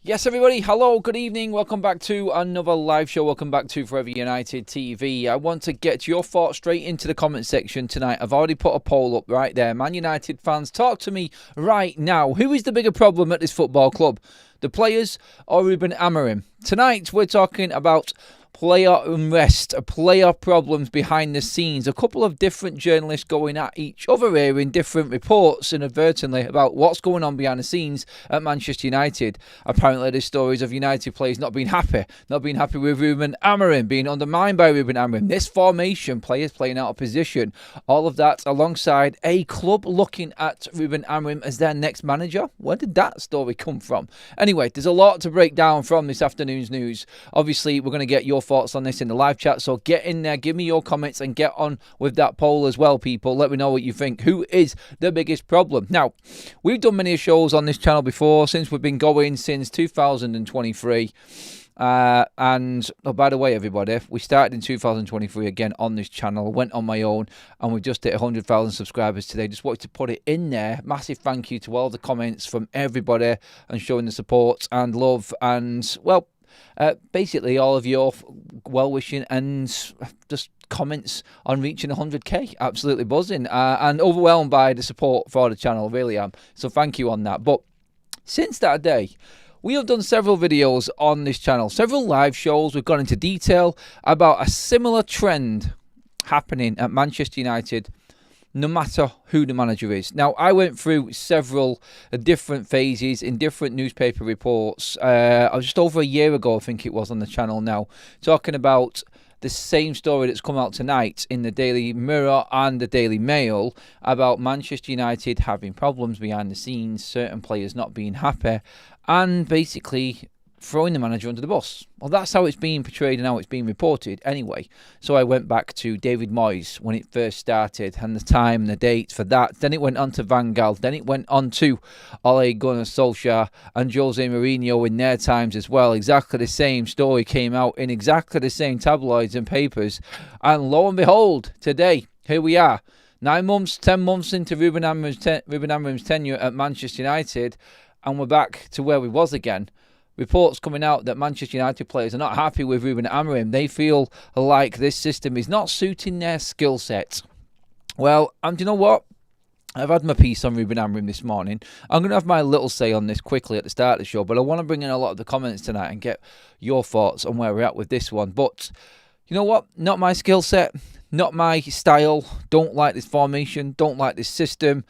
Yes, everybody. Hello, good evening. Welcome back to another live show. Welcome back to Forever United TV. I want to get your thoughts straight into the comment section tonight. I've already put a poll up right there. Man United fans, talk to me right now. Who is the bigger problem at this football club? The players or RUBEN Amorim? Tonight, we're talking about player unrest, player problems behind the scenes. A couple of different journalists going at each other here in different reports inadvertently about what's going on behind the scenes at Manchester United. Apparently there's stories of United players not being happy with RUBEN Amorim, being undermined by RUBEN Amorim. This formation, players playing out of position, all of that alongside a club looking at RUBEN Amorim as their next manager. Where did that story come from? Anyway, there's a lot to break down from this afternoon's news. Obviously, we're going to get your thoughts on this in the live chat, so get in there, give me your comments and get on with that poll as well, people. Let me know what you think. Who is the biggest problem? Now, we've done many shows on this channel before, since we've been going since 2023. And oh, by the way, everybody, we started in 2023 again on this channel. I went on my own and we just hit 100,000 subscribers today. Just wanted to put it in there. Massive thank you to all the comments from everybody and showing the support and love and, well, basically all of your well-wishing and just comments on reaching 100k. Absolutely buzzing and overwhelmed by the support for the channel, really am. So thank you on that. But since that day, we have done several videos on this channel, several live shows. We've gone into detail about a similar trend happening at Manchester United, no matter who the manager is. Now, I went through several different phases in different newspaper reports. I was just over a year ago, I think it was, on the channel now, talking about the same story that's come out tonight in the Daily Mirror and the Daily Mail about Manchester United having problems behind the scenes, certain players not being happy, and basically throwing the manager under the bus. Well, that's how it's being portrayed and how it's being reported anyway. So I went back to David Moyes when it first started and the time and the date for that. Then it went on to Van Gaal. Then it went on to Ole Gunnar Solskjaer and Jose Mourinho in their times as well. Exactly the same story came out in exactly the same tabloids and papers. And lo and behold, today, here we are. 9 months, 10 months into RUBEN Amorim's tenure at Manchester United, and we're back to where we was again. Reports coming out that Manchester United players are not happy with RUBEN Amorim. They feel like this system is not suiting their skill set. Well, and you know what? I've had my piece on RUBEN Amorim this morning. I'm going to have my little say on this quickly at the start of the show, but I want to bring in a lot of the comments tonight and get your thoughts on where we're at with this one. But you know what? Not my skill set, not my style. Don't like this formation, don't like this system.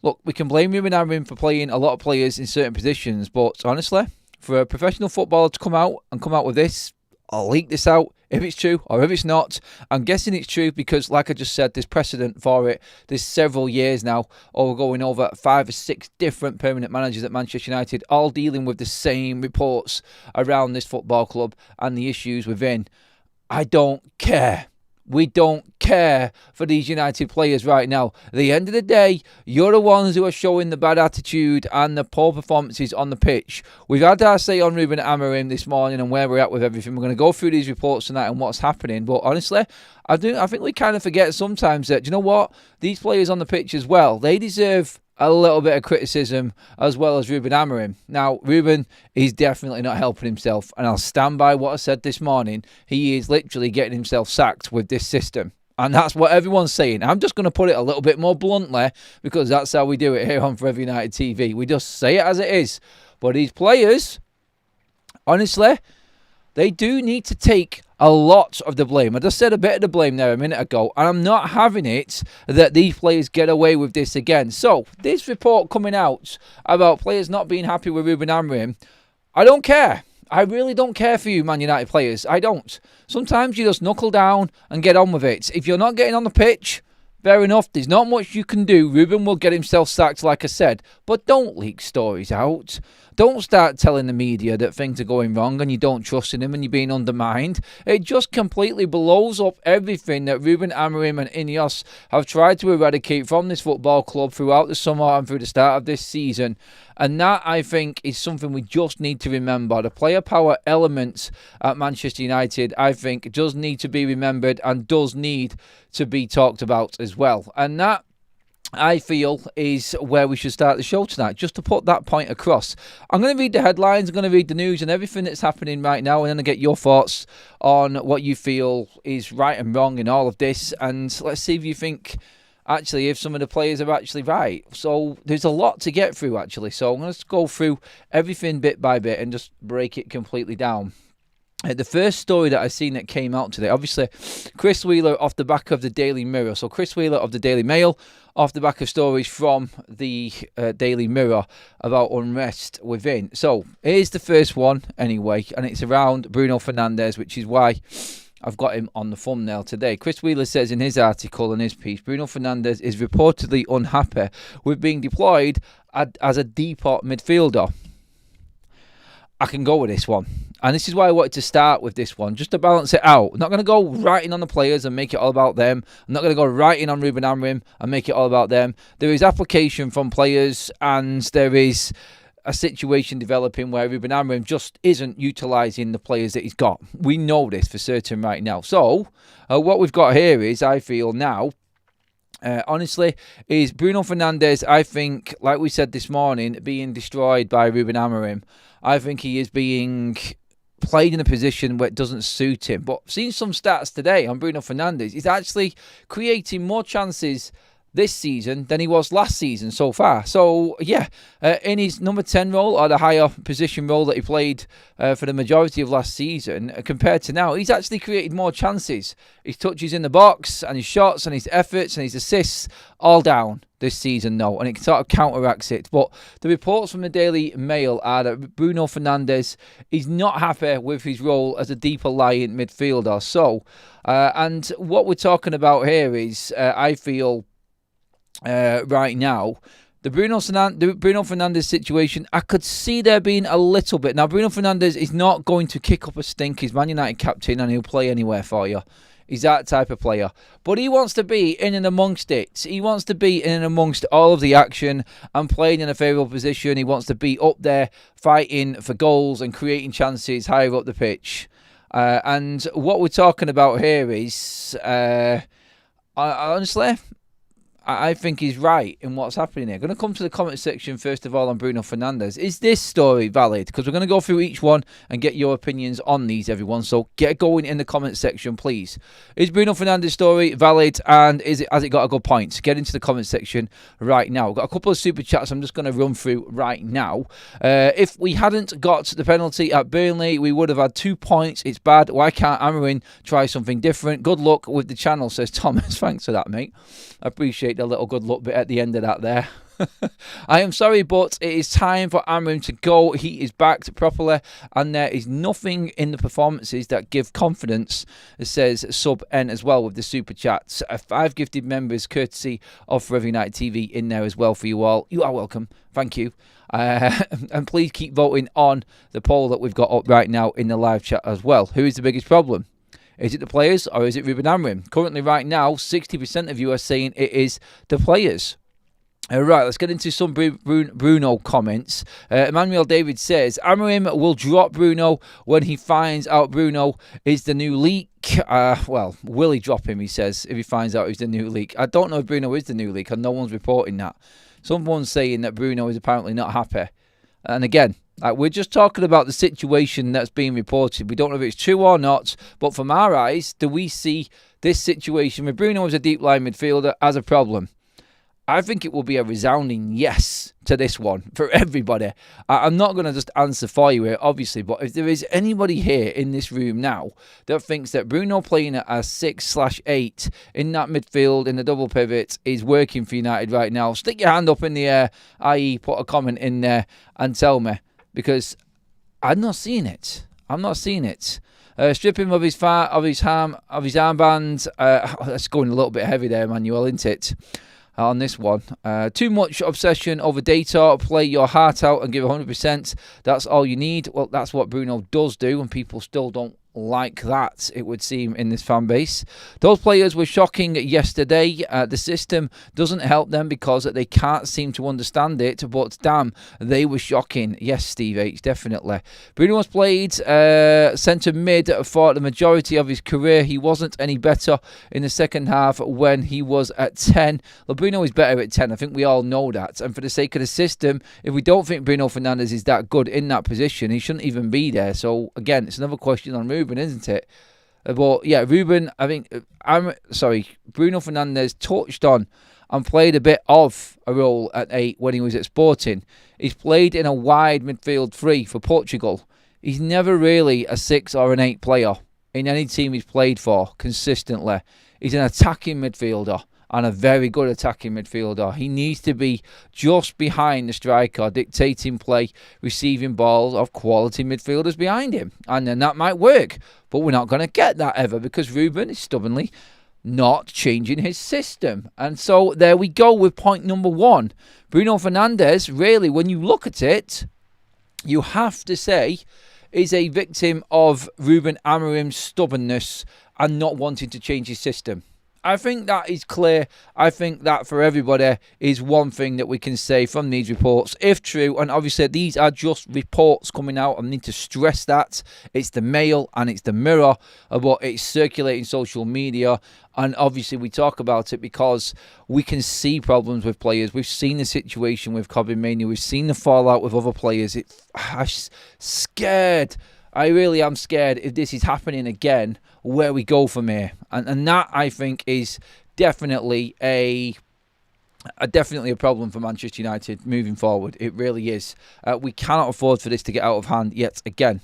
Look, we can blame RUBEN Amorim for playing a lot of players in certain positions, but honestly, for a professional footballer to come out with this, I'll leak this out if it's true or if it's not. I'm guessing it's true because, like I just said, there's precedent for it. There's several years now, or going over 5 or 6 different permanent managers at Manchester United, all dealing with the same reports around this football club and the issues within. I don't care. We don't care for these United players right now. At the end of the day, you're the ones who are showing the bad attitude and the poor performances on the pitch. We've had our say on RUBEN Amorim this morning and where we're at with everything. We're going to go through these reports tonight and what's happening. But honestly, I think we kind of forget sometimes that, you know what? These players on the pitch as well, they deserve a little bit of criticism as well as RUBEN Amorim. Now, RUBEN is definitely not helping himself, and I'll stand by what I said this morning. He is literally getting himself sacked with this system, and that's what everyone's saying. I'm just going to put it a little bit more bluntly because that's how we do it here on Forever United TV. We just say it as it is. But these players, honestly, they do need to take a lot of the blame. I just said a bit of the blame there a minute ago, and I'm not having it that these players get away with this again. So, this report coming out about players not being happy with RUBEN Amorim, I don't care. I really don't care for you, Man United players. I don't. Sometimes you just knuckle down and get on with it. If you're not getting on the pitch, fair enough, there's not much you can do. RUBEN will get himself sacked, like I said. But don't leak stories out. Don't start telling the media that things are going wrong and you don't trust in him and you're being undermined. It just completely blows up everything that RUBEN Amorim and Ineos have tried to eradicate from this football club throughout the summer and through the start of this season. And that, I think, is something we just need to remember. The player power elements at Manchester United, I think, does need to be remembered and does need to be talked about as well. And that, I feel is where we should start the show tonight, just to put that point across. I'm going to read the headlines, I'm going to read the news and everything that's happening right now, and then I get your thoughts on what you feel is right and wrong in all of this, and let's see if you think actually if some of the players are actually right. So there's a lot to get through actually, so I'm going to go through everything bit by bit and just break it completely down. The first story that I've seen that came out today, obviously, Chris Wheeler off the back of the Daily Mirror. So Chris Wheeler of the Daily Mail off the back of stories from the Daily Mirror about unrest within. So here's the first one anyway, and it's around Bruno Fernandes, which is why I've got him on the thumbnail today. Chris Wheeler says in his article and his piece, Bruno Fernandes is reportedly unhappy with being deployed as a depot midfielder. I can go with this one. And this is why I wanted to start with this one, just to balance it out. I'm not going to go right in on the players and make it all about them. I'm not going to go right in on RUBEN Amorim and make it all about them. There is application from players, and there is a situation developing where RUBEN Amorim just isn't utilising the players that he's got. We know this for certain right now. So, what we've got here is, I feel now, honestly, is Bruno Fernandes, I think, like we said this morning, being destroyed by RUBEN Amorim. I think he is being played in a position where it doesn't suit him. But seeing some stats today on Bruno Fernandes, he's actually creating more chances this season than he was last season so far. So, yeah, in his number 10 role, or the higher position role that he played for the majority of last season, compared to now, he's actually created more chances. His touches in the box, and his shots, and his efforts, and his assists, all down this season, though, and it sort of counteracts it. But the reports from the Daily Mail are that Bruno Fernandes is not happy with his role as a deeper lying midfielder. So, and what we're talking about here is, I feel, right now, the Bruno Fernandes situation, I could see there being a little bit. Now, Bruno Fernandes is not going to kick up a stink. He's Man United captain and he'll play anywhere for you. He's that type of player. But he wants to be in and amongst it. He wants to be in and amongst all of the action and playing in a favourable position. He wants to be up there fighting for goals and creating chances higher up the pitch. And what we're talking about here is, honestly, I think he's right in what's happening here. I'm going to come to the comment section first of all on Bruno Fernandes. Is this story valid? Because we're going to go through each one and get your opinions on these, everyone. So get going in the comment section, please. Is Bruno Fernandes' story valid, and has it got a good point? Get into the comment section right now. We've got a couple of super chats I'm just going to run through right now. If we hadn't got the penalty at Burnley, we would have had 2 points. It's bad. Why can't Amorim try something different? Good luck with the channel, says Thomas. Thanks for that, mate. I appreciate the little good luck bit at the end of that there. I am sorry, but it is time for Amorim to go. He is backed properly, and there is nothing in the performances that give confidence, says Sub N as well with the super chats. 5 gifted members courtesy of Forever United TV in there as well for you all. You are welcome. Thank you. And please keep voting on the poll that we've got up right now in the live chat as well. Who is the biggest problem? Is it the players or is it RUBEN Amorim? Currently, right now, 60% of you are saying it is the players. Right, let's get into some Bruno comments. Emmanuel David says, Amorim will drop Bruno when he finds out Bruno is the new leak. Well, will he drop him, he says, if he finds out he's the new leak. I don't know if Bruno is the new leak, and no one's reporting that. Someone's saying that Bruno is apparently not happy. And again, we're just talking about the situation that's being reported. We don't know if it's true or not, but from our eyes, do we see this situation with Bruno as a deep line midfielder as a problem? I think it will be a resounding yes to this one for everybody. I'm not going to just answer for you here, obviously, but if there is anybody here in this room now that thinks that Bruno playing at a 6/8 in that midfield in the double pivot is working for United right now, stick your hand up in the air, i.e. put a comment in there and tell me, because I'm not seeing it. I'm not seeing it. Strip him of his armband. That's going a little bit heavy there, Emmanuel, isn't it? On this one. Too much obsession over data. Play your heart out and give 100%. That's all you need. Well, that's what Bruno does do, and people still don't like that, it would seem, in this fan base. Those players were shocking yesterday. The system doesn't help them because they can't seem to understand it, but damn, they were shocking. Yes, Steve H, definitely. Bruno has played centre mid for the majority of his career. He wasn't any better in the second half when he was at 10. Well, Bruno is better at 10. I think we all know that. And for the sake of the system, if we don't think Bruno Fernandes is that good in that position, he shouldn't even be there. So, again, it's another question on RUBEN, isn't it? But yeah, RUBEN, Bruno Fernandes touched on and played a bit of a role at 8 when he was at Sporting. He's played in a wide midfield 3 for Portugal. He's never really a 6 or an 8 player in any team he's played for consistently. He's an attacking midfielder and a very good attacking midfielder. He needs to be just behind the striker, dictating play, receiving balls of quality midfielders behind him. And then that might work. But we're not going to get that ever because RUBEN is stubbornly not changing his system. And so there we go with point number 1. Bruno Fernandes, really, when you look at it, you have to say, is a victim of Ruben Amorim's stubbornness and not wanting to change his system. I think that is clear. I think that for everybody is one thing that we can say from these reports, if true. And obviously these are just reports coming out. I need to stress that. It's the Mail and it's the Mirror, but it's circulating social media. And obviously we talk about it because we can see problems with players. We've seen the situation with Corbin Mania. We've seen the fallout with other players. I'm scared. I really am scared if this is happening again, where we go from here. And that, I think, is definitely a problem for Manchester United moving forward. It really is. We cannot afford for this to get out of hand yet again.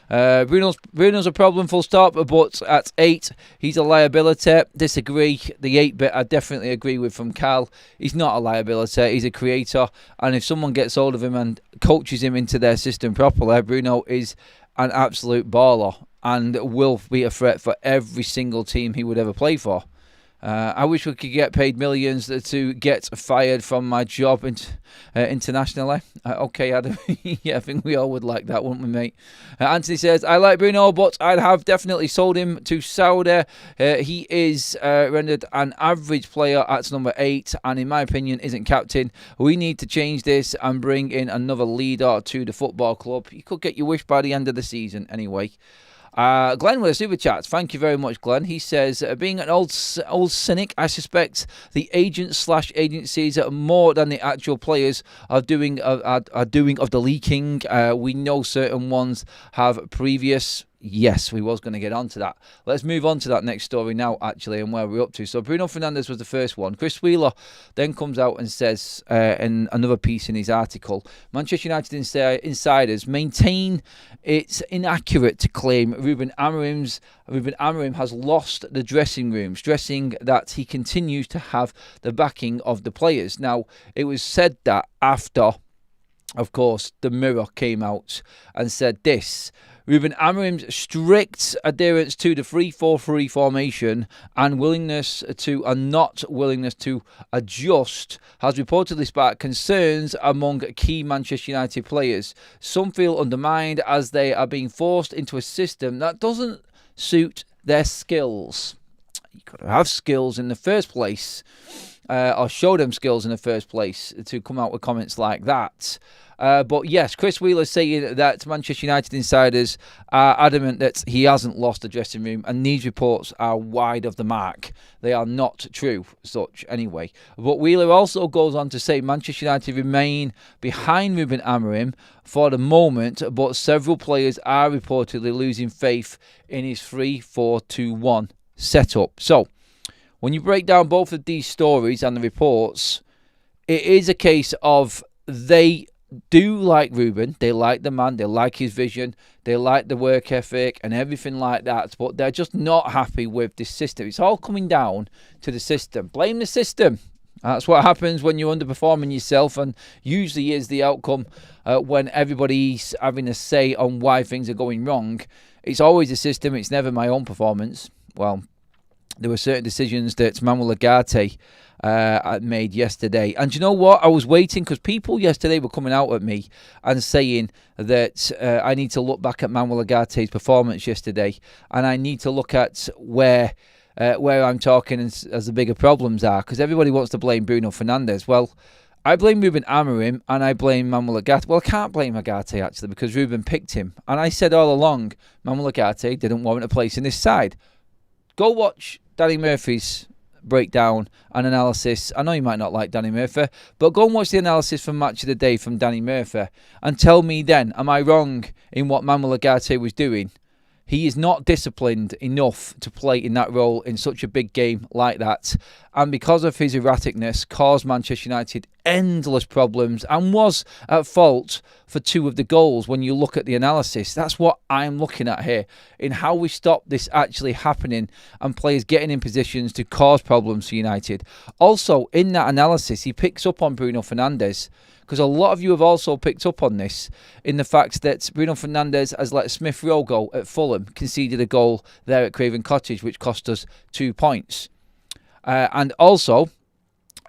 Bruno's a problem, full stop, but at 8, he's a liability. Disagree. The 8-bit I definitely agree with from Cal. He's not a liability. He's a creator. And if someone gets hold of him and coaches him into their system properly, Bruno is an absolute baller and will be a threat for every single team he would ever play for. I wish we could get paid millions to get fired from my job internationally. Okay, Adam. Yeah, I think we all would like that, wouldn't we, mate? Anthony says, I like Bruno, but I'd have definitely sold him to Saudi. He is rendered an average player at number 8, and in my opinion, isn't captain. We need to change this and bring in another leader to the football club. You could get your wish by the end of the season anyway. Glenn with a super chat. Thank you very much, Glenn. He says, being an old cynic, I suspect the agents/agencies more than the actual players are doing of the leaking. We know certain ones have previous. Yes, we was going to get onto that. Let's move on to that next story now, actually, and where we're up to. So Bruno Fernandes was the first one. Chris Wheeler then comes out and says in another piece in his article, Manchester United insiders maintain it's inaccurate to claim Ruben Amorim has lost the dressing room, stressing that he continues to have the backing of the players. Now, it was said that after, of course, the Mirror came out and said this: Ruben Amorim's strict adherence to the 3-4-3 formation and not willingness to adjust has reportedly sparked concerns among key Manchester United players. Some feel undermined as they are being forced into a system that doesn't suit their skills. You've got to have skills in the first place, or show them skills in the first place to come out with comments like that. But yes, Chris Wheeler saying that Manchester United insiders are adamant that he hasn't lost the dressing room, and these reports are wide of the mark. They are not true, such anyway. But Wheeler also goes on to say Manchester United remain behind Ruben Amorim for the moment, but several players are reportedly losing faith in his 3-4-2-1 setup. So, when you break down both of these stories and the reports, it is a case of they do like Ruben, they like the man, they like his vision, they like the work ethic and everything like that, but they're just not happy with this system. It's all coming down to the system. Blame the system. That's what happens when you're underperforming yourself, and usually is the outcome when everybody's having a say on why things are going wrong. It's always the system, it's never my own performance. Well, there were certain decisions that Manuel Ugarte made yesterday. And you know what? I was waiting because people yesterday were coming out at me and saying that I need to look back at Manuel Ugarte's performance yesterday, and I need to look at where I'm talking as the bigger problems are, because everybody wants to blame Bruno Fernandes. Well, I blame RUBEN Amorim and I blame Manuel Ugarte. Well, I can't blame Ugarte, actually, because RUBEN picked him. And I said all along, Manuel Ugarte didn't warrant a place in this side. Go watch Danny Murphy's breakdown and analysis. I know you might not like Danny Murphy, but go and watch the analysis from Match of the Day from Danny Murphy and tell me then, am I wrong in what Manuel Ugarte was doing? He is not disciplined enough to play in that role in such a big game like that. And because of his erraticness, caused Manchester United endless problems and was at fault for 2 of the goals when you look at the analysis. That's what I'm looking at here, in how we stop this actually happening and players getting in positions to cause problems for United. Also, in that analysis, he picks up on Bruno Fernandes, because a lot of you have also picked up on this, in the fact that Bruno Fernandes has let Smith Rowe go at Fulham, conceded a goal there at Craven Cottage, which cost us 2 points. And also,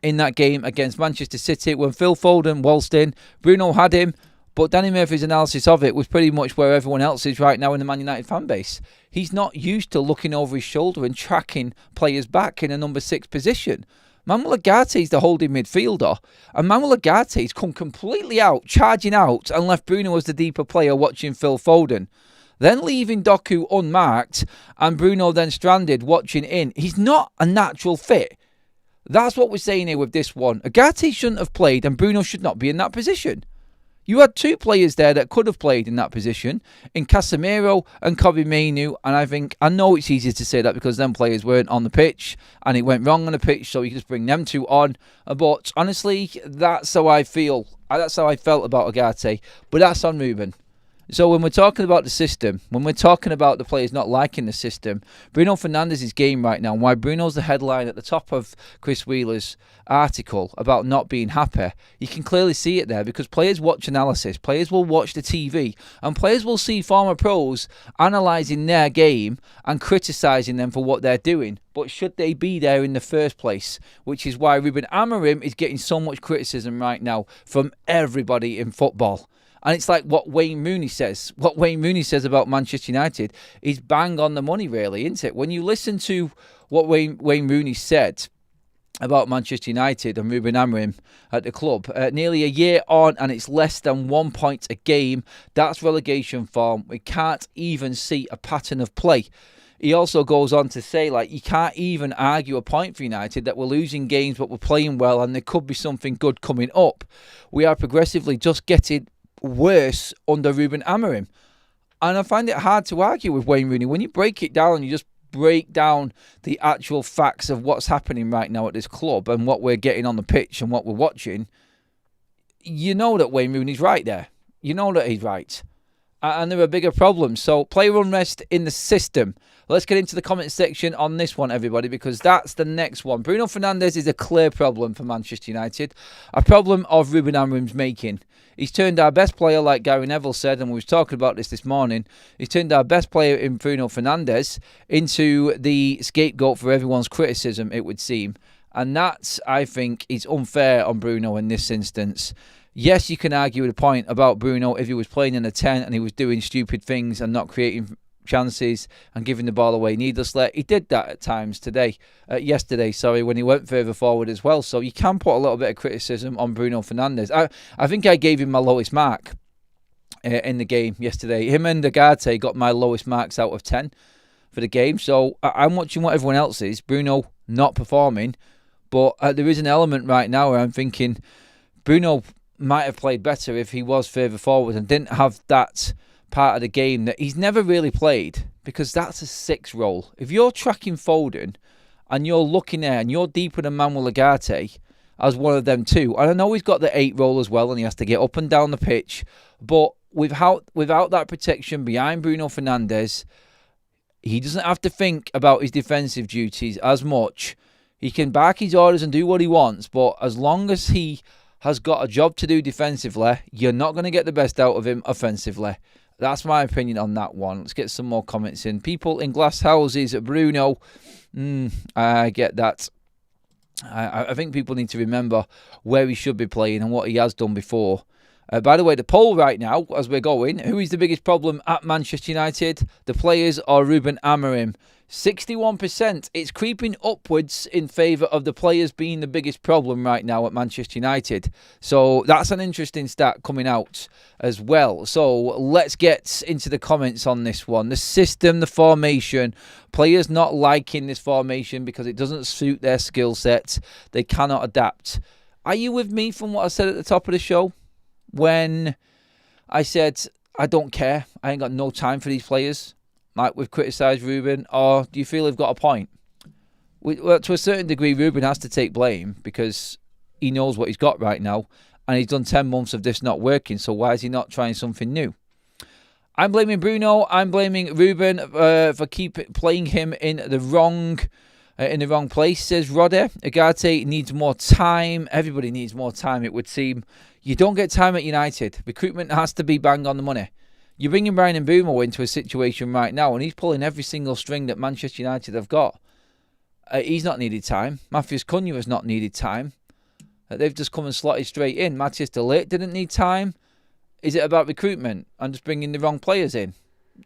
in that game against Manchester City, when Phil Foden waltzed in, Bruno had him, but Danny Murphy's analysis of it was pretty much where everyone else is right now in the Man United fan base. He's not used to looking over his shoulder and tracking players back in a number 6 position. Manuel Ugarte is the holding midfielder, and Manuel Ugarte's come completely out, charging out, and left Bruno as the deeper player watching Phil Foden. Then leaving Doku unmarked, and Bruno then stranded watching in. He's not a natural fit. That's what we're saying here with this one. Ugarte shouldn't have played, and Bruno should not be in that position. You had 2 players there that could have played in that position, in Casemiro and Kobbie Mainoo, and I know it's easier to say that because them players weren't on the pitch, and it went wrong on the pitch, so you just bring them 2 on. But honestly, that's how I feel. That's how I felt about Ugarte, but that's on RUBEN. So when we're talking about the system, when we're talking about the players not liking the system, Bruno Fernandes' game right now, and why Bruno's the headline at the top of Chris Wheeler's article about not being happy, you can clearly see it there, because players watch analysis, players will watch the TV, and players will see former pros analysing their game and criticising them for what they're doing. But should they be there in the first place? Which is why RUBEN Amorim is getting so much criticism right now from everybody in football. And it's like what Wayne Rooney says. What Wayne Rooney says about Manchester United is bang on the money, really, isn't it? When you listen to what Wayne Rooney said about Manchester United and RUBEN Amorim at the club, nearly a year on, and it's less than 1 point a game. That's relegation form. We can't even see a pattern of play. He also goes on to say, like, you can't even argue a point for United that we're losing games, but we're playing well, and there could be something good coming up. We are progressively just getting worse under RUBEN Amorim. And I find it hard to argue with Wayne Rooney. When you break it down, you just break down the actual facts of what's happening right now at this club and what we're getting on the pitch and what we're watching, you know that Wayne Rooney's right there. You know that he's right. And there are bigger problems. So player unrest in the system. Let's get into the comment section on this one, everybody, because that's the next one. Bruno Fernandes is a clear problem for Manchester United. A problem of RUBEN Amorim's making. He's turned our best player, like Gary Neville said, and we was talking about this morning, he's turned our best player in Bruno Fernandes into the scapegoat for everyone's criticism, it would seem. And that, I think, is unfair on Bruno in this instance. Yes, you can argue the point about Bruno if he was playing in a 10 and he was doing stupid things and not creating chances and giving the ball away needlessly. He did that at times yesterday, when he went further forward as well. So you can put a little bit of criticism on Bruno Fernandes. I think I gave him my lowest mark in the game yesterday. Him and Ugarte got my lowest marks out of 10 for the game. So I'm watching what everyone else is. Bruno not performing. But there is an element right now where I'm thinking Bruno might have played better if he was further forward and didn't have that part of the game that he's never really played, because that's a 6 role. If you're tracking Foden and you're looking there and you're deeper than Manuel Ugarte as one of them too, and I know he's got the 8 role as well and he has to get up and down the pitch, but without that protection behind Bruno Fernandes, he doesn't have to think about his defensive duties as much. He can back his orders and do what he wants, but as long as he has got a job to do defensively, you're not going to get the best out of him offensively. That's my opinion on that one. Let's get some more comments in. People in glass houses, Bruno. I get that. I think people need to remember where he should be playing and what he has done before. By the way, the poll right now, as we're going, who is the biggest problem at Manchester United? The players or RUBEN Amorim? 61%. It's creeping upwards in favour of the players being the biggest problem right now at Manchester United. So that's an interesting stat coming out as well. So let's get into the comments on this one. The system, the formation, players not liking this formation because it doesn't suit their skill set. They cannot adapt. Are you with me from what I said at the top of the show? When I said, I don't care, I ain't got no time for these players, like we've criticised RUBEN, or do you feel they've got a point? Well, to a certain degree, RUBEN has to take blame because he knows what he's got right now, and he's done 10 months of this not working, so why is he not trying something new? I'm blaming Bruno, I'm blaming RUBEN for playing him in the wrong place, says Rodder. Agate needs more time. Everybody needs more time, it would seem. You don't get time at United. Recruitment has to be bang on the money. You're bringing Brian Mbeumo into a situation right now, and he's pulling every single string that Manchester United have got. He's not needed time. Matthias Cunha has not needed time. They've just come and slotted straight in. Matthias de Ligt didn't need time. Is it about recruitment and just bringing the wrong players in?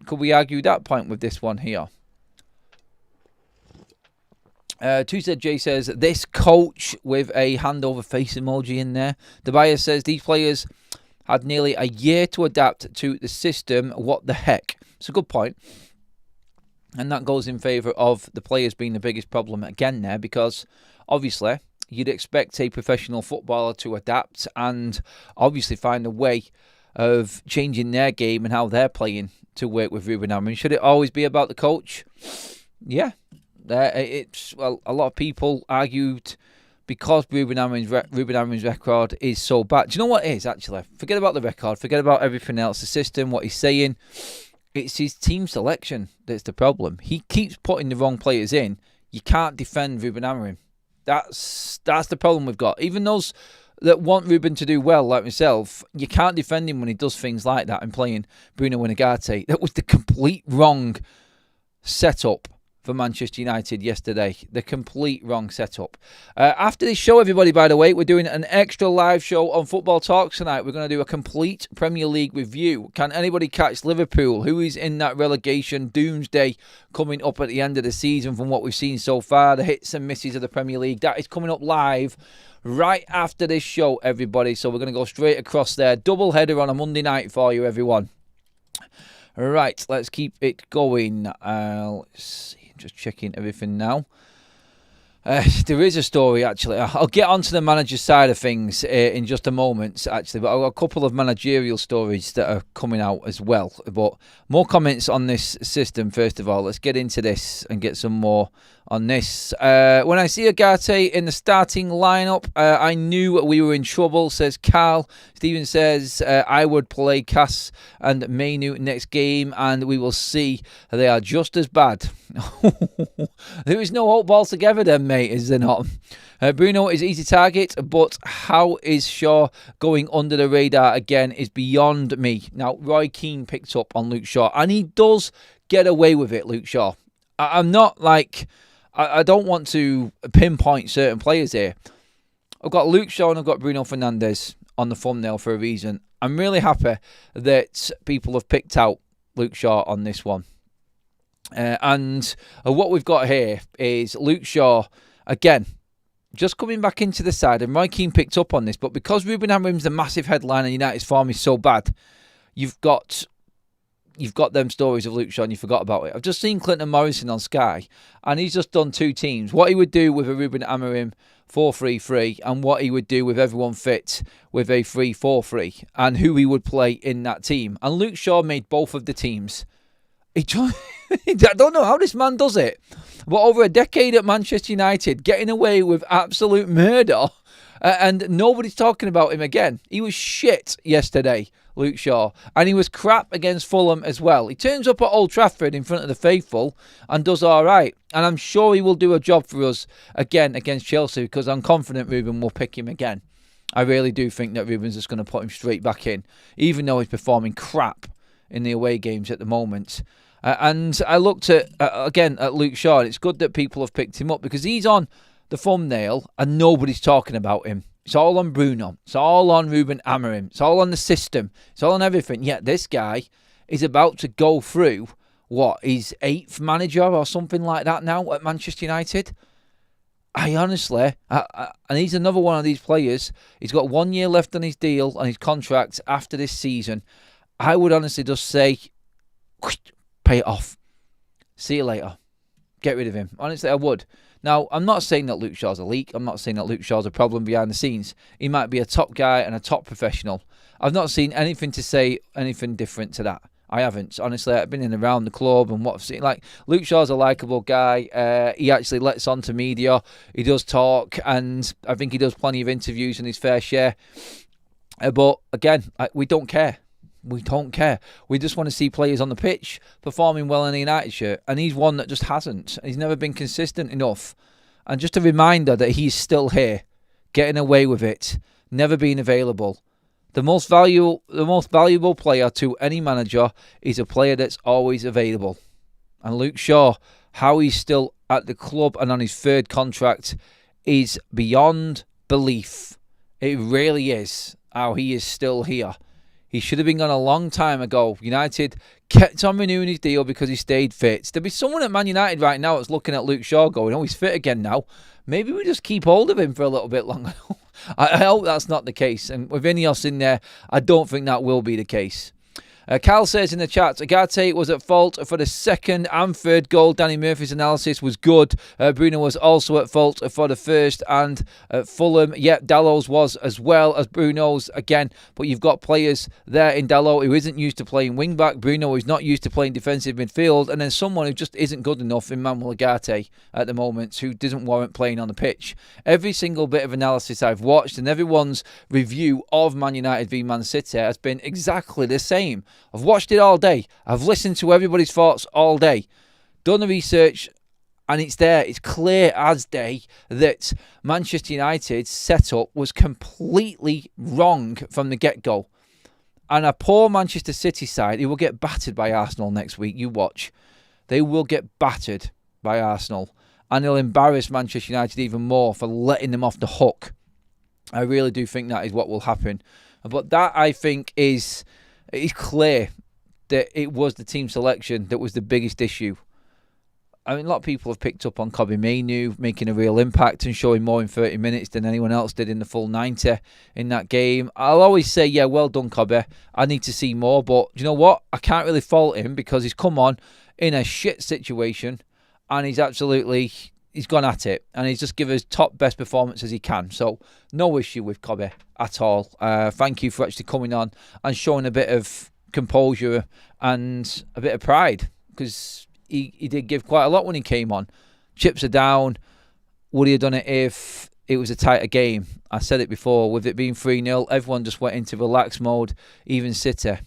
Could we argue that point with this one here? J says, this coach with a hand over face emoji in there. The buyer says, these players had nearly a year to adapt to the system. What the heck? It's a good point. And that goes in favour of the players being the biggest problem again there, because obviously you'd expect a professional footballer to adapt and obviously find a way of changing their game and how they're playing to work with RUBEN Amorim. Should it always be about the coach? Yeah. Well, a lot of people argued because RUBEN Amorim's record is so bad. Do you know what it is, actually? Forget about the record. Forget about everything else. The system, what he's saying. It's his team selection that's the problem. He keeps putting the wrong players in. You can't defend RUBEN Amorim. That's the problem we've got. Even those that want RUBEN to do well, like myself, you can't defend him when he does things like that and playing Bruno Fernandes. That was the complete wrong setup for Manchester United yesterday. The complete wrong setup. After this show, everybody, by the way, we're doing an extra live show on Football Talks tonight. We're going to do a complete Premier League review. Can anybody catch Liverpool? Who is in that relegation doomsday coming up at the end of the season from what we've seen so far? The hits and misses of the Premier League. That is coming up live right after this show, everybody. So we're going to go straight across there. Double header on a Monday night for you, everyone. Right, let's keep it going. Let's see. Just checking everything now. There is a story, actually. I'll get onto the manager's side of things in just a moment, actually. But I've got a couple of managerial stories that are coming out as well. But more comments on this system, first of all. Let's get into this and get some more on this. When I see Agate in the starting lineup, I knew we were in trouble, says Carl. Stephen says, I would play Cass and Mainu next game, and we will see they are just as bad. There is no hope altogether then, mate, is there not? Bruno is easy target, but how is Shaw going under the radar again is beyond me. Now, Roy Keane picked up on Luke Shaw, and he does get away with it, Luke Shaw. I'm not like... I don't want to pinpoint certain players here. I've got Luke Shaw and I've got Bruno Fernandes on the thumbnail for a reason. I'm really happy that people have picked out Luke Shaw on this one. And what we've got here is Luke Shaw, again, just coming back into the side. And Roy Keane picked up on this, but because RUBEN Amorim's the massive headline and United's form is so bad, you've got them stories of Luke Shaw and you forgot about it. I've just seen Clinton Morrison on Sky, and he's just done two teams. What he would do with a RUBEN Amorim 4-3-3 and what he would do with everyone fit with a 3-4-3 and who he would play in that team. And Luke Shaw made both of the teams. I don't know how this man does it. But over a decade at Manchester United, getting away with absolute murder, and nobody's talking about him again. He was shit yesterday, Luke Shaw, and he was crap against Fulham as well. He turns up at Old Trafford in front of the faithful and does all right. And I'm sure he will do a job for us again against Chelsea, because I'm confident RUBEN will pick him again. I really do think that RUBEN's just going to put him straight back in, even though he's performing crap in the away games at the moment. And I looked at, again, at Luke Shaw, and it's good that people have picked him up because he's on the thumbnail and nobody's talking about him. It's all on Bruno. It's all on RUBEN AMORIM. It's all on the system. It's all on everything. Yet this guy is about to go through, his 8th manager or something like that now at Manchester United. I honestly, and he's another one of these players. He's got 1 year left on his deal and his contract after this season. I would honestly just say, pay it off. See you later. Get rid of him. Honestly, I would. Now, I'm not saying that Luke Shaw's a leak. I'm not saying that Luke Shaw's a problem behind the scenes. He might be a top guy and a top professional. I've not seen anything to say anything different to that. I haven't. Honestly, I've been in and around the club and what I've seen. Like, Luke Shaw's a likeable guy. He actually lets on to media. He does talk, and I think he does plenty of interviews in his fair share. But, again, we don't care. We don't care. We just want to see players on the pitch performing well in a United shirt. And he's one that just hasn't. He's never been consistent enough. And just a reminder that he's still here, getting away with it, never being available. The most valuable player to any manager is a player that's always available. And Luke Shaw, how he's still at the club and on his 3rd contract is beyond belief. It really is how he is still here. He should have been gone a long time ago. United kept on renewing his deal because he stayed fit. There'll be someone at Man United right now that's looking at Luke Shaw going, he's fit again now. Maybe we just keep hold of him for a little bit longer. I hope that's not the case. And with Ineos in there, I don't think that will be the case. Cal says in the chat, Agate was at fault for the 2nd and 3rd goal. Danny Murphy's analysis was good. Bruno was also at fault for the 1st and Fulham. Yep, Dallow's was as well as Bruno's again. But you've got players there in Dallow who isn't used to playing wing-back. Bruno is not used to playing defensive midfield. And then someone who just isn't good enough in Manuel Agate at the moment, who doesn't warrant playing on the pitch. Every single bit of analysis I've watched and everyone's review of Man United v Man City has been exactly the same. I've watched it all day. I've listened to everybody's thoughts all day. Done the research, and it's there. It's clear as day that Manchester United's setup was completely wrong from the get-go. And a poor Manchester City side, who will get battered by Arsenal next week. You watch. They will get battered by Arsenal. And they'll embarrass Manchester United even more for letting them off the hook. I really do think that is what will happen. But that, I think, it's clear that it was the team selection that was the biggest issue. I mean, a lot of people have picked up on Kobbie Mainoo making a real impact and showing more in 30 minutes than anyone else did in the full 90 in that game. I'll always say, yeah, well done, Kobbie. I need to see more, but you know what? I can't really fault him because he's come on in a shit situation and he's gone at it and he's just given his top best performance as he can. So no issue with Kobbie at all. Thank you for actually coming on and showing a bit of composure and a bit of pride, because he did give quite a lot when he came on. Chips are down. Would he have done it if it was a tighter game? I said it before, with it being 3-0, everyone just went into relax mode, even City.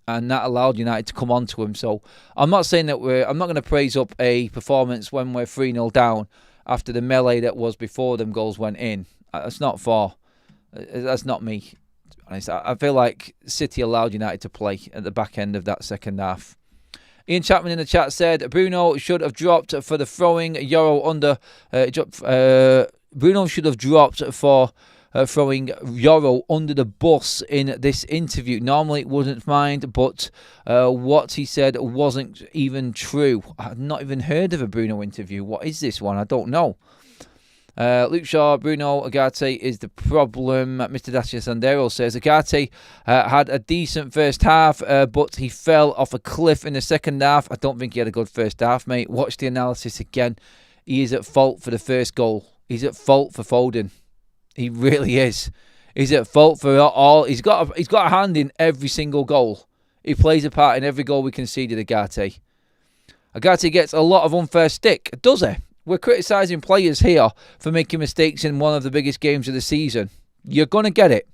And that allowed United to come on to him. So I'm not saying that I'm not going to praise up a performance when we're 3-0 down after the melee that was before them goals went in. That's not That's not me. To be honest. I feel like City allowed United to play at the back end of that second half. Ian Chapman in the chat said Bruno should have dropped for the throwing Euro under. Bruno should have dropped for throwing Euro under the bus in this interview. Normally it wouldn't mind, but what he said wasn't even true. I've not even heard of a Bruno interview. What is this one? I don't know. Luke Shaw, Bruno Agate is the problem. Mr Dacia Sandero says Agate had a decent first half, but he fell off a cliff in the second half. I don't think he had a good first half, mate. Watch the analysis again. He is at fault for the first goal. He's at fault for Foden. He really is. He's at fault for all. He's got a hand in every single goal. He plays a part in every goal we conceded. Agate gets a lot of unfair stick, does he? We're criticising players here for making mistakes in one of the biggest games of the season. You're going to get it.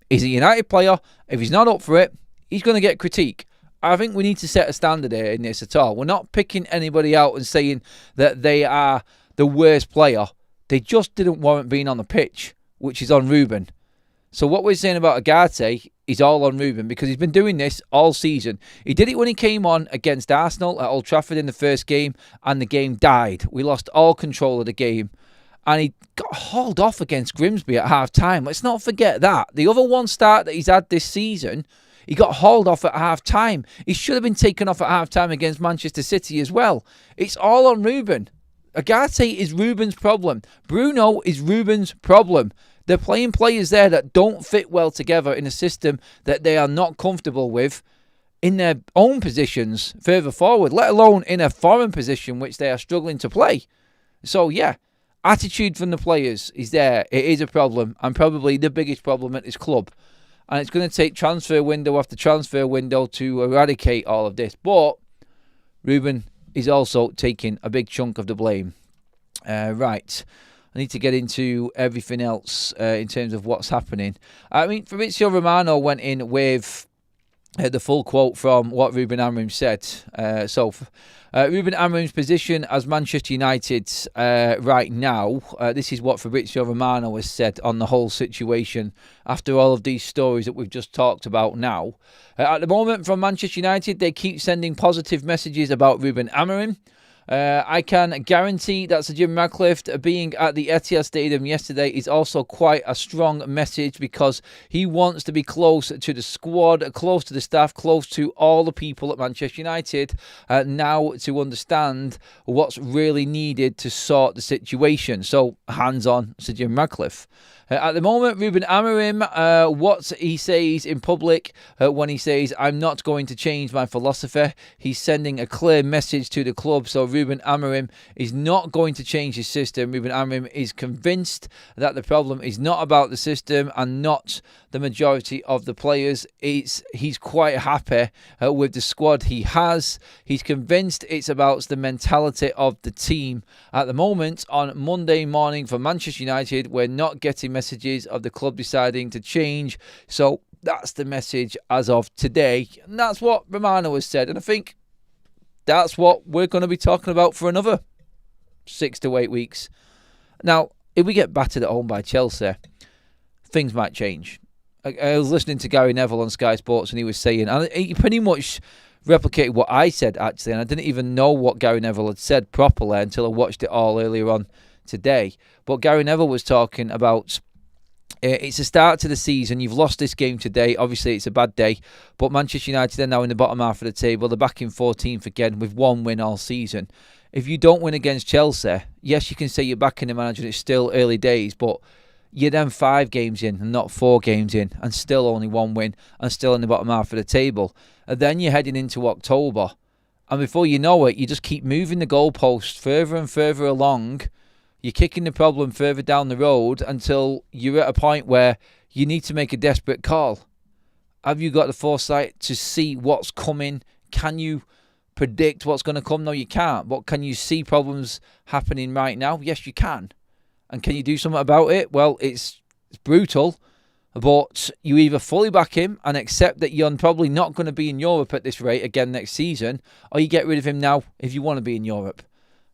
He's a United player. If he's not up for it, he's going to get critique. I think we need to set a standard here in this at all. We're not picking anybody out and saying that they are the worst player. They just didn't warrant being on the pitch, which is on RUBEN. So what we're saying about Agate is all on RUBEN, because he's been doing this all season. He did it when he came on against Arsenal at Old Trafford in the first game, and the game died. We lost all control of the game. and he got hauled off against Grimsby at half-time. Let's not forget that. The other one start that he's had this season, he got hauled off at half-time. He should have been taken off at half-time against Manchester City as well. It's all on Ruben. Agate is Ruben's problem. Bruno is Ruben's problem. They're playing players there that don't fit well together in a system that they are not comfortable with in their own positions further forward, let alone in a foreign position which they are struggling to play. So, yeah, attitude from the players is there. It is a problem, and probably the biggest problem at this club. And it's going to take transfer window after transfer window to eradicate all of this. But Ruben is also taking a big chunk of the blame. Right. I need to get into everything else in terms of what's happening. I mean, Fabrizio Romano went in with the full quote from what Ruben Amorim said. Ruben Amorim's position as Manchester United right now, this is what Fabrizio Romano has said on the whole situation after all of these stories that we've just talked about now. At the moment, from Manchester United, they keep sending positive messages about Ruben Amorim. I can guarantee that Sir Jim Ratcliffe being at the Etihad Stadium yesterday is also quite a strong message, because he wants to be close to the squad, close to the staff, close to all the people at Manchester United now to understand what's really needed to sort the situation. So, hands on Sir Jim Ratcliffe. At the moment, Ruben Amorim, what he says in public when he says, I'm not going to change my philosophy, he's sending a clear message to the club. So Ruben Amorim is not going to change his system. Ruben Amorim is convinced that the problem is not about the system and not the majority of the players. He's quite happy with the squad he has. He's convinced it's about the mentality of the team. At the moment, on Monday morning for Manchester United, we're not getting messages of the club deciding to change. So that's the message as of today. And that's what Romano has said. And I think that's what we're going to be talking about for another 6 to 8 weeks. Now, if we get battered at home by Chelsea, things might change. I was listening to Gary Neville on Sky Sports, and he was saying, and he pretty much replicated what I said, actually, and I didn't even know what Gary Neville had said properly until I watched it all earlier on today. But Gary Neville was talking about it's a start to the season. You've lost this game today. Obviously, it's a bad day. But Manchester United are now in the bottom half of the table. They're back in 14th again with one win all season. If you don't win against Chelsea, yes, you can say you're backing the manager and it's still early days, but you're then 5 games in and not 4 games in, and still only 1 win and still in the bottom half of the table. And then you're heading into October. And before you know it, you just keep moving the goalposts further and further along. You're kicking the problem further down the road until you're at a point where you need to make a desperate call. Have you got the foresight to see what's coming? Can you predict what's going to come? No, you can't. But can you see problems happening right now? Yes, you can. And can you do something about it? Well, it's brutal, but you either fully back him and accept that you're probably not going to be in Europe at this rate again next season, or you get rid of him now if you want to be in Europe.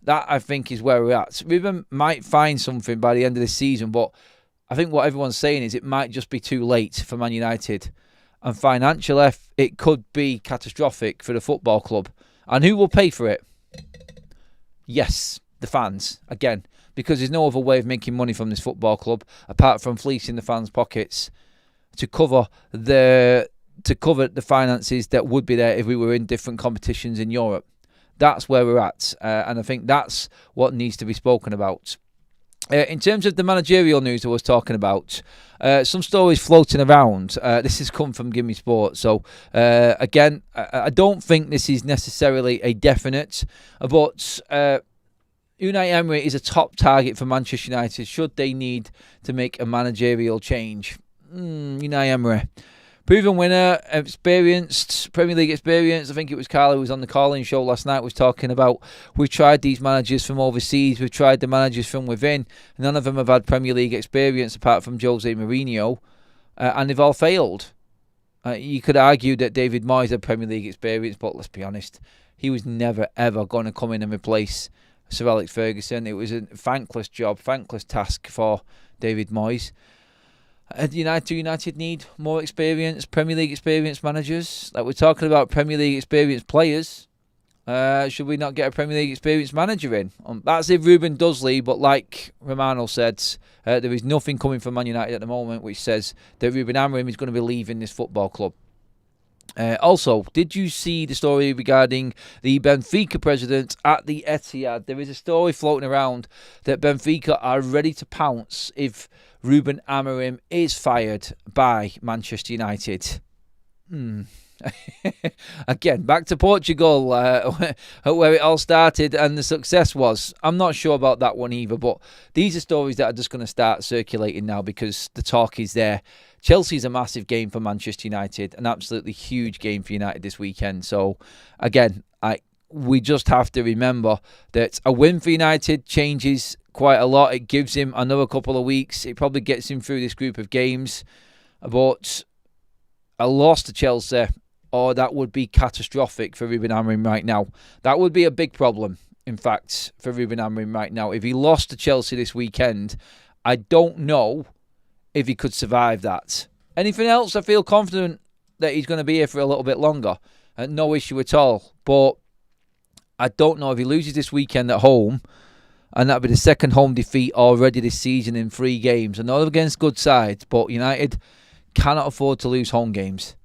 That, I think, is where we're at. Ruben might find something by the end of this season, but I think what everyone's saying is it might just be too late for Man United. And financially, it could be catastrophic for the football club. And who will pay for it? Yes, the fans. Again, because there's no other way of making money from this football club apart from fleecing the fans' pockets to cover the finances that would be there if we were in different competitions in Europe. That's where we're at, and I think that's what needs to be spoken about. In terms of the managerial news I was talking about, some stories floating around. This has come from Gimme Sport. So, again, I don't think this is necessarily a definite, but Unai Emery is a top target for Manchester United should they need to make a managerial change. Unai Emery. Proven winner, experienced, Premier League experience. I think it was Carl who was on the call-in show last night, was talking about we've tried these managers from overseas, we've tried the managers from within. None of them have had Premier League experience apart from Jose Mourinho, and they've all failed. You could argue that David Moyes had Premier League experience, but let's be honest, he was never, ever going to come in and replace Sir Alex Ferguson. It was a thankless job, thankless task for David Moyes. United need more experienced, Premier League experienced managers. Like, we're talking about Premier League experienced players. Should we not get a Premier League experienced manager in? That's if Ruben does leave, but like Romano said, there is nothing coming from Man United at the moment which says that Ruben Amorim is going to be leaving this football club. Also, did you see the story regarding the Benfica president at the Etihad? There is a story floating around that Benfica are ready to pounce if Ruben Amorim is fired by Manchester United. Again, back to Portugal, where it all started and the success was. I'm not sure about that one either, but these are stories that are just going to start circulating now because the talk is there. Chelsea's a massive game for Manchester United, an absolutely huge game for United this weekend. So, again, we just have to remember that a win for United changes quite a lot. It gives him another couple of weeks. It probably gets him through this group of games. But a loss to Chelsea, that would be catastrophic for Ruben Amorim right now. That would be a big problem, in fact, for Ruben Amorim right now. If he lost to Chelsea this weekend, I don't know if he could survive that. Anything else, I feel confident that he's going to be here for a little bit longer. No issue at all. But I don't know if he loses this weekend at home, and that'll be the second home defeat already this season in 3 games. I know against good sides, but United cannot afford to lose home games.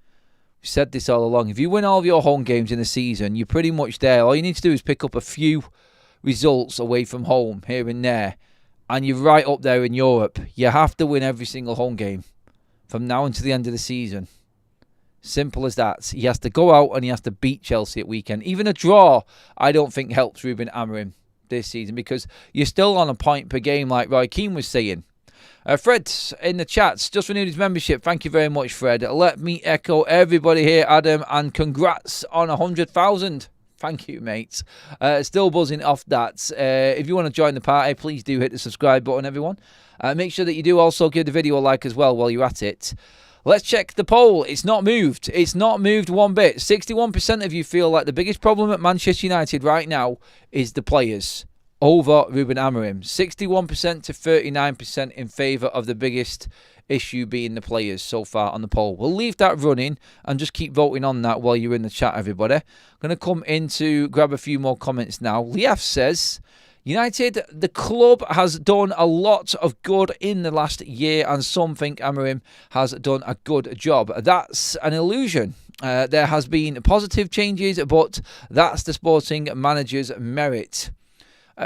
We've said this all along. If you win all of your home games in a season, you're pretty much there. All you need to do is pick up a few results away from home here and there, and you're right up there in Europe. You have to win every single home game from now until the end of the season. Simple as that. He has to go out and he has to beat Chelsea at weekend. Even a draw, I don't think helps Ruben Amorim this season because you're still on a point per game like Roy Keane was saying. Fred in the chats just renewed his membership. Thank you very much, Fred. Let me echo everybody here, Adam, and congrats on 100,000. Thank you, mates. Still buzzing off that. If you want to join the party, please do hit the subscribe button, everyone. Make sure that you do also give the video a like as well while you're at it. Let's check the poll. It's not moved. It's not moved one bit. 61% of you feel like the biggest problem at Manchester United right now is the players over Ruben Amorim. 61% to 39% in favour of the biggest issue being the players so far on the poll. We'll leave that running and just keep voting on that while you're in the chat, everybody. I'm going to come in to grab a few more comments now. Liaf says, United, the club has done a lot of good in the last year and some think Amorim has done a good job. That's an illusion. There has been positive changes, but that's the sporting manager's merit.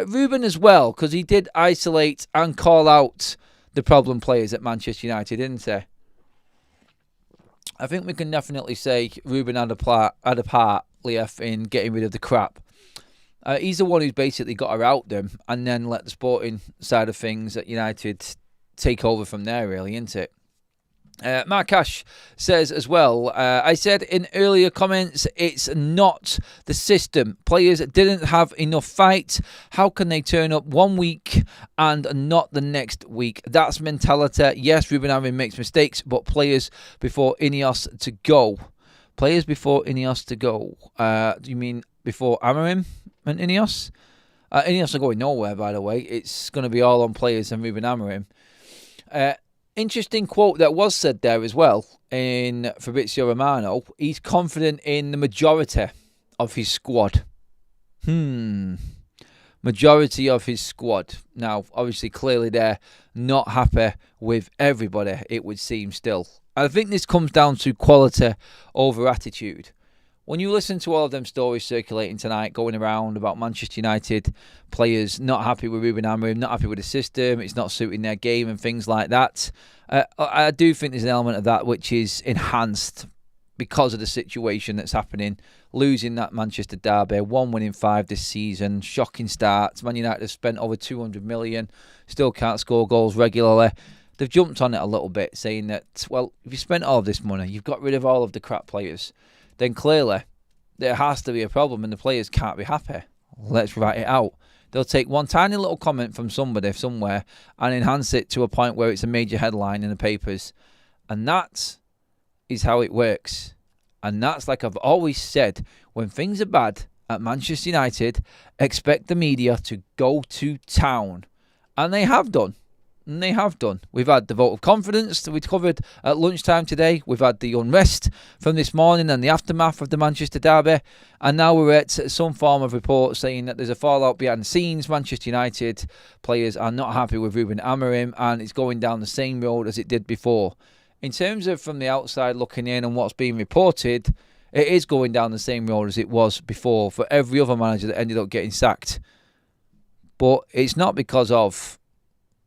Ruben as well, because he did isolate and call out the problem players at Manchester United, didn't he? I think we can definitely say Ruben had a part, Liaf, in getting rid of the crap. He's the one who's basically got her out them and then let the sporting side of things at United take over from there, really, isn't it? Mark Ash says as well, I said in earlier comments, it's not the system. Players didn't have enough fight. How can they turn up one week and not the next week? That's mentality. Yes, Ruben Amorim makes mistakes, but players before Ineos to go. Players before Ineos to go. Do you mean before Amorim and Ineos? Ineos are going nowhere, by the way. It's going to be all on players and Ruben Amorim. Interesting quote that was said there as well in Fabrizio Romano. He's confident in the majority of his squad. Majority of his squad. Now, obviously, clearly they're not happy with everybody, it would seem still. I think this comes down to quality over attitude. When you listen to all of them stories circulating tonight, going around about Manchester United players not happy with Ruben Amorim, not happy with the system, it's not suiting their game and things like that, I do think there's an element of that which is enhanced because of the situation that's happening. Losing that Manchester derby, 1 win in 5 this season, shocking start. Man United have spent over 200 million, still can't score goals regularly. They've jumped on it a little bit, saying that, well, if you spent all of this money, you've got rid of all of the crap players, then clearly there has to be a problem and the players can't be happy. Let's write it out. They'll take one tiny little comment from somebody somewhere and enhance it to a point where it's a major headline in the papers. And that is how it works. And that's, like I've always said, when things are bad at Manchester United, expect the media to go to town. And they have done. And they have done. We've had the vote of confidence that we covered at lunchtime today. We've had the unrest from this morning and the aftermath of the Manchester derby. And now we're at some form of report saying that there's a fallout behind the scenes. Manchester United players are not happy with RUBEN Amorim, and it's going down the same road as it did before. In terms of from the outside looking in and what's being reported, it is going down the same road as it was before for every other manager that ended up getting sacked. But it's not because of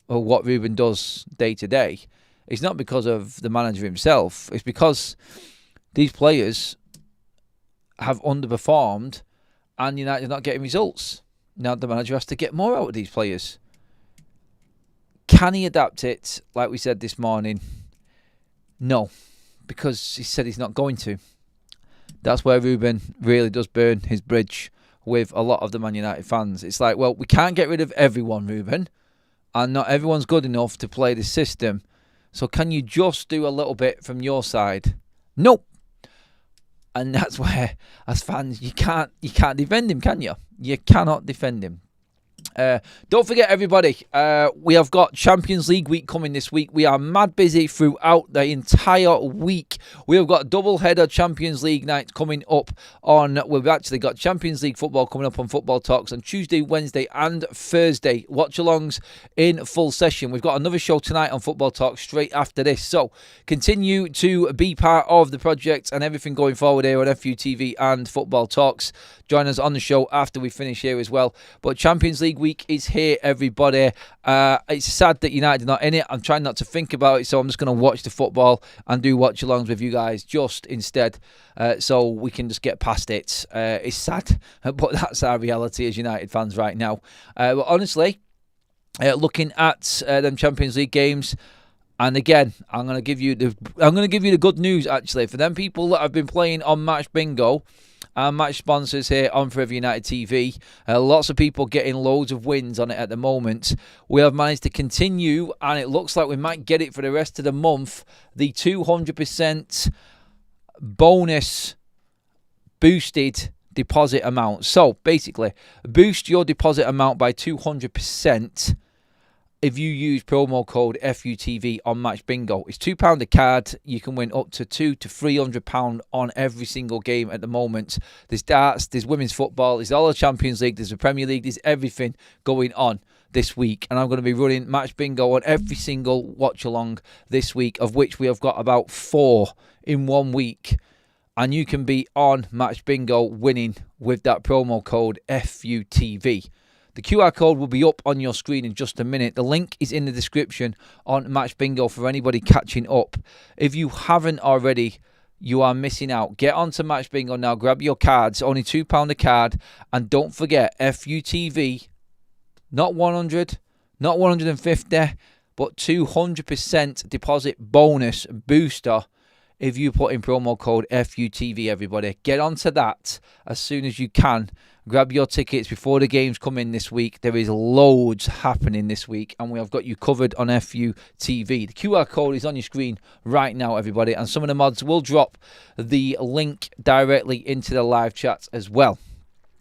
what RUBEN does day to day. It's not because of the manager himself. It's because these players have underperformed and United are not getting results. Now the manager has to get more out of these players. Can he adapt it, like we said this morning? No, because he said he's not going to. That's where RUBEN really does burn his bridge with a lot of the Man United fans. It's like, well, we can't get rid of everyone, RUBEN. And not everyone's good enough to play this system. So can you just do a little bit from your side? Nope. And that's where, as fans, you can't defend him, can you? You cannot defend him. Don't forget, everybody, we have got Champions League week coming this week. We are mad busy throughout the entire week. We have got double-header Champions League nights coming up on... We've actually got Champions League football coming up on Football Talks on Tuesday, Wednesday and Thursday. Watch-alongs in full session. We've got another show tonight on Football Talks straight after this. So continue to be part of the project and everything going forward here on FUTV and Football Talks. Join us on the show after we finish here as well. But Champions League week is here, everybody. It's sad that United are not in it. I'm trying not to think about it, so I'm just going to watch the football and do watch-alongs with you guys just instead, so we can just get past it. It's sad, but that's our reality as United fans right now. But honestly, looking at them Champions League games, and again, I'm going to give you the good news actually for them people that have been playing on Match Bingo. Our match sponsors here on Forever United TV. Lots of people getting loads of wins on it at the moment. We have managed to continue, and it looks like we might get it for the rest of the month, the 200% bonus boosted deposit amount. So basically, boost your deposit amount by 200% if you use promo code FUTV on Match Bingo. It's £2 a card. You can win up to £200 to £300 on every single game at the moment. There's darts, there's women's football, there's all the Champions League, there's the Premier League, there's everything going on this week. And I'm going to be running Match Bingo on every single watch-along this week, of which we have got about 4 in 1 week. And you can be on Match Bingo winning with that promo code FUTV. The QR code will be up on your screen in just a minute. The link is in the description on Match Bingo for anybody catching up. If you haven't already, you are missing out. Get onto Match Bingo now. Grab your cards. Only £2 a card. And don't forget, FUTV, not 100, not 150, but 200% deposit bonus booster if you put in promo code FUTV, everybody. Get onto that as soon as you can. Grab your tickets before the games come in this week. There is loads happening this week, and we have got you covered on FUTV. The QR code is on your screen right now, everybody, and some of the mods will drop the link directly into the live chat as well.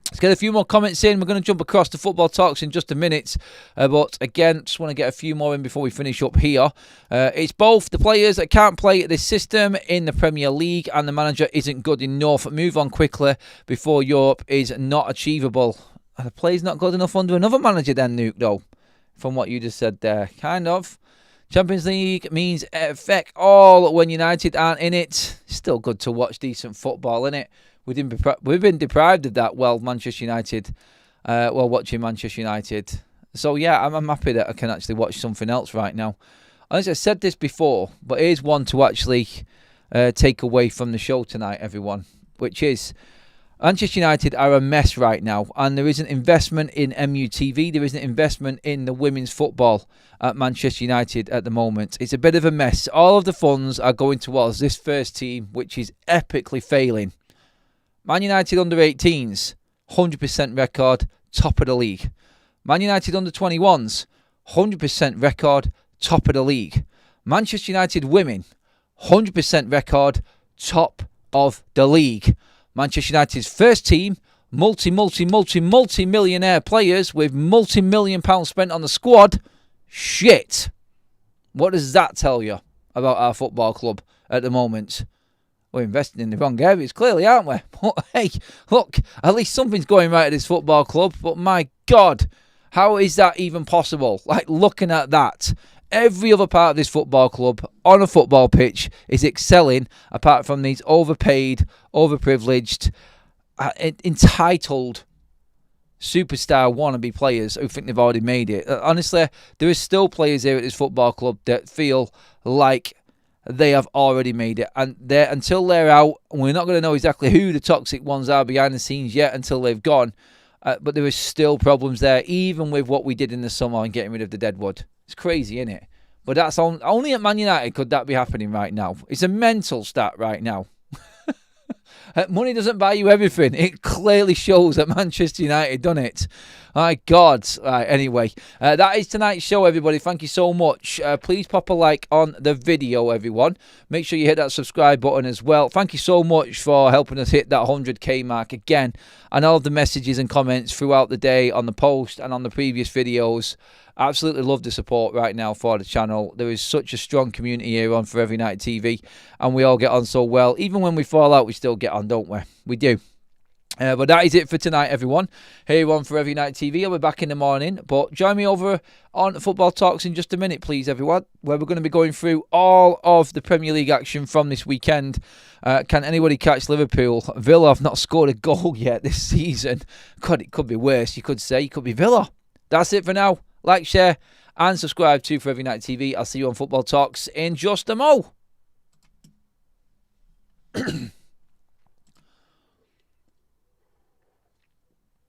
Let's get a few more comments in. We're going to jump across to Football Talks in just a minute. But again, just want to get a few more in before we finish up here. It's both the players that can't play this system in the Premier League and the manager isn't good enough. Move on quickly before Europe is not achievable. Are the players not good enough under another manager then, Nuke, though? From what you just said there. Kind of. Champions League means feck all when United aren't in it. Still good to watch decent football, innit? We've been deprived of that, Manchester United, watching Manchester United. So, yeah, I'm happy that I can actually watch something else right now. As I said this before, but here's one to actually take away from the show tonight, everyone, which is Manchester United are a mess right now, and there isn't investment in MUTV, there isn't investment in the women's football at Manchester United at the moment. It's a bit of a mess. All of the funds are going towards this first team, which is epically failing. Man United under 18s, 100% record, top of the league. Man United under 21s, 100% record, top of the league. Manchester United women, 100% record, top of the league. Manchester United's first team, multi-millionaire players with multi-million pounds spent on the squad, shit. What does that tell you about our football club at the moment? We're investing in the wrong areas, clearly, aren't we? But hey, look, at least something's going right at this football club. But my God, how is that even possible? Like, looking at that, every other part of this football club on a football pitch is excelling, apart from these overpaid, overprivileged, entitled superstar wannabe players who think they've already made it. Honestly, there is still players here at this football club that feel like they have already made it, and until they're out, we're not going to know exactly who the toxic ones are behind the scenes yet until they've gone. But there is still problems there, even with what we did in the summer and getting rid of the deadwood. It's crazy, isn't it? But that's only at Man United could that be happening right now. It's a mental stat right now. Money doesn't buy you everything. It clearly shows at Manchester United, doesn't it? My God. Right, anyway, that is tonight's show, everybody. Thank you so much. Please pop a like on the video, everyone. Make sure you hit that subscribe button as well. Thank you so much for helping us hit that 100k mark again. And all of the messages and comments throughout the day on the post and on the previous videos. Absolutely love the support right now for the channel. There is such a strong community here on Forever United TV, and we all get on so well. Even when we fall out, we still get on, don't we? We do. But that is it for tonight, everyone. Here on Forever United TV. I'll be back in the morning, but join me over on Football Talks in just a minute, please, everyone, where we're going to be going through all of the Premier League action from this weekend. Can anybody catch Liverpool? Villa have not scored a goal yet this season. God, it could be worse, you could say. It could be Villa. That's it for now. Like, share, and subscribe to Forever United TV. I'll see you on Football Talks in just a mo.